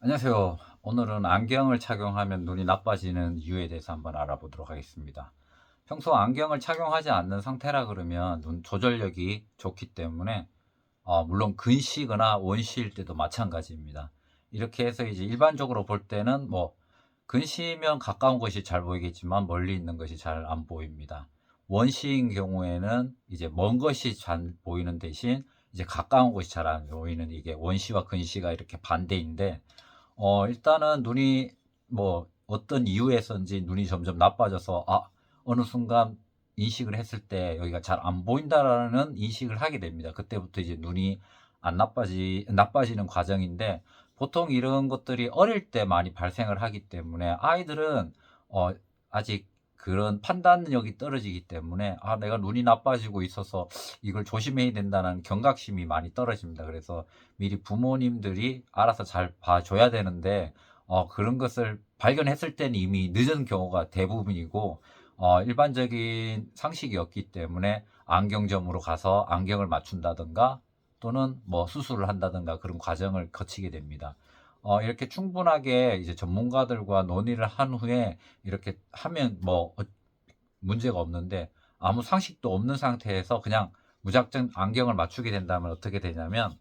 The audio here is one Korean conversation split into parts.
안녕하세요. 오늘은 안경을 착용하면 눈이 나빠지는 이유에 대해서 한번 알아보도록 하겠습니다. 평소 안경을 착용하지 않는 상태라 그러면 눈 조절력이 좋기 때문에 물론 근시거나 원시일 때도 마찬가지입니다. 이렇게 해서 이제 일반적으로 볼 때는 뭐 근시면 가까운 것이 잘 보이겠지만 멀리 있는 것이 잘 안 보입니다. 원시인 경우에는 이제 먼 것이 잘 보이는 대신 이제 가까운 것이 잘 안 보이는, 이게 원시와 근시가 이렇게 반대인데, 일단은 눈이 뭐 어떤 이유에서인지 눈이 점점 나빠져서 어느 순간 인식을 했을 때 여기가 잘 안 보인다라는 인식을 하게 됩니다. 그때부터 이제 눈이 안 나빠지는 과정인데, 보통 이런 것들이 어릴 때 많이 발생을 하기 때문에 아이들은 어 아직 그런 판단력이 떨어지기 때문에 내가 눈이 나빠지고 있어서 이걸 조심해야 된다는 경각심이 많이 떨어집니다. 그래서 미리 부모님들이 알아서 잘 봐줘야 되는데, 그런 것을 발견했을 때는 이미 늦은 경우가 대부분이고, 일반적인 상식이 없기 때문에 안경점으로 가서 안경을 맞춘다든가 또는 뭐 수술을 한다든가 그런 과정을 거치게 됩니다. 이렇게 충분하게 이제 전문가들과 논의를 한 후에 이렇게 하면 뭐 문제가 없는데, 아무 상식도 없는 상태에서 그냥 무작정 안경을 맞추게 된다면 어떻게 되냐면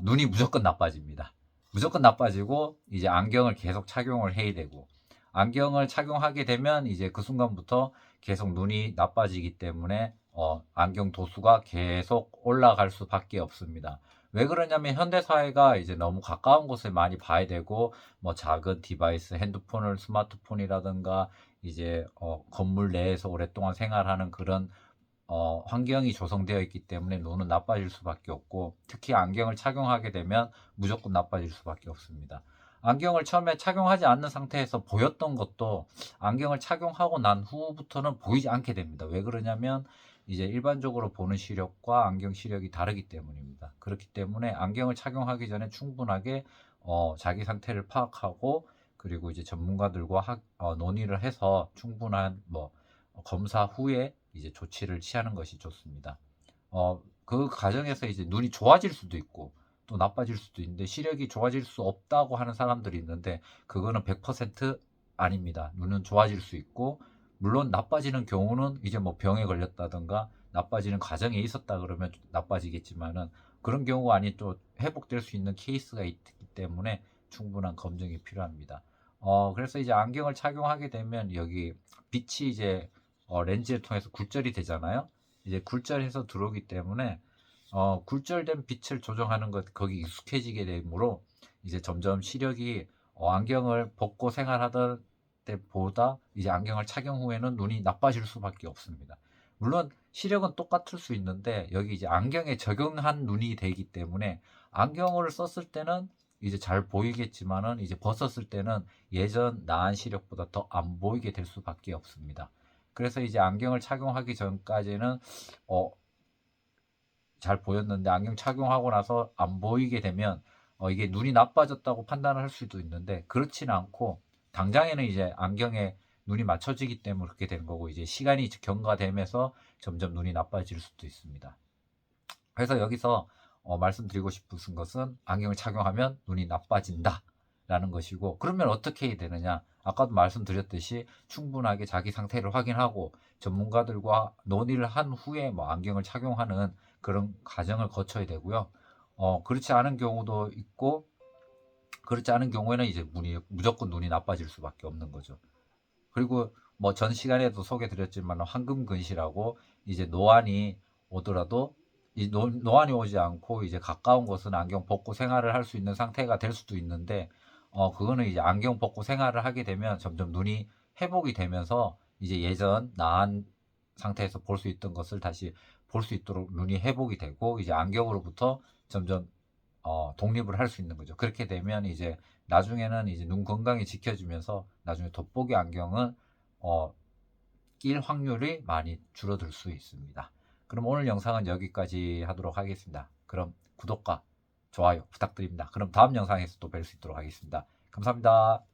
눈이 무조건 나빠집니다. 무조건 나빠지고 이제 안경을 계속 착용을 해야 되고, 안경을 착용하게 되면 이제 그 순간부터 계속 눈이 나빠지기 때문에 안경 도수가 계속 올라갈 수밖에 없습니다. 왜 그러냐면 현대 사회가 이제 너무 가까운 곳을 많이 봐야 되고, 뭐 작은 디바이스, 핸드폰을 스마트폰이라든가 이제 건물 내에서 오랫동안 생활하는 그런 환경이 조성되어 있기 때문에 눈은 나빠질 수밖에 없고, 특히 안경을 착용하게 되면 무조건 나빠질 수밖에 없습니다. 안경을 처음에 착용하지 않는 상태에서 보였던 것도 안경을 착용하고 난 후부터는 보이지 않게 됩니다. 왜 그러냐면 이제 일반적으로 보는 시력과 안경 시력이 다르기 때문입니다. 그렇기 때문에 안경을 착용하기 전에 충분하게 자기 상태를 파악하고, 그리고 이제 전문가들과 논의를 해서 충분한 뭐 검사 후에 이제 조치를 취하는 것이 좋습니다. 그 과정에서 이제 눈이 좋아질 수도 있고 또 나빠질 수도 있는데, 시력이 좋아질 수 없다고 하는 사람들이 있는데 그거는 100% 아닙니다. 눈은 좋아질 수 있고, 물론 나빠지는 경우는 이제 뭐 병에 걸렸다든가 나빠지는 과정에 있었다 그러면 나빠지겠지만은, 그런 경우가 아닌 또 회복될 수 있는 케이스가 있기 때문에 충분한 검증이 필요합니다. 그래서 이제 안경을 착용하게 되면 여기 빛이 이제 렌즈를 통해서 굴절이 되잖아요. 이제 굴절해서 들어오기 때문에 굴절된 빛을 조정하는 것, 거기 익숙해지게 되므로 이제 점점 시력이 안경을 벗고 생활하던 때보다 이제 안경을 착용 후에는 눈이 나빠질 수밖에 없습니다. 물론 시력은 똑같을 수 있는데 여기 이제 안경에 적용한 눈이 되기 때문에 안경을 썼을 때는 이제 잘 보이겠지만은 이제 벗었을 때는 예전 나은 시력보다 더 안 보이게 될 수밖에 없습니다. 그래서 이제 안경을 착용하기 전까지는 어, 잘 보였는데 안경 착용하고 나서 안 보이게 되면 이게 눈이 나빠졌다고 판단을 할 수도 있는데, 그렇지는 않고 당장에는 이제 안경에 눈이 맞춰지기 때문에 그렇게 되는 거고, 이제 시간이 경과되면서 점점 눈이 나빠질 수도 있습니다. 그래서 여기서 말씀드리고 싶은 것은 안경을 착용하면 눈이 나빠진다 라는 것이고, 그러면 어떻게 해야 되느냐, 아까도 말씀드렸듯이 충분하게 자기 상태를 확인하고 전문가들과 논의를 한 후에 뭐 안경을 착용하는 그런 과정을 거쳐야 되고요. 그렇지 않은 경우도 있고, 그렇지 않은 경우에는 이제 무조건 눈이 나빠질 수밖에 없는 거죠. 그리고 뭐 전 시간에도 소개 드렸지만 황금근시라고, 이제 노안이 오더라도 이 노안이 오지 않고 이제 가까운 곳은 안경 벗고 생활을 할 수 있는 상태가 될 수도 있는데, 그거는 이제 안경 벗고 생활을 하게 되면 점점 눈이 회복이 되면서 이제 예전 나은 상태에서 볼 수 있던 것을 다시 볼 수 있도록 눈이 회복이 되고, 이제 안경으로부터 점점 독립을 할 수 있는 거죠. 그렇게 되면 이제 나중에는 이제 눈 건강이 지켜지면서 나중에 돋보기 안경은 어, 낄 확률이 많이 줄어들 수 있습니다. 그럼 오늘 영상은 여기까지 하도록 하겠습니다. 그럼 구독과 좋아요 부탁드립니다. 그럼 다음 영상에서 또 뵐 수 있도록 하겠습니다. 감사합니다.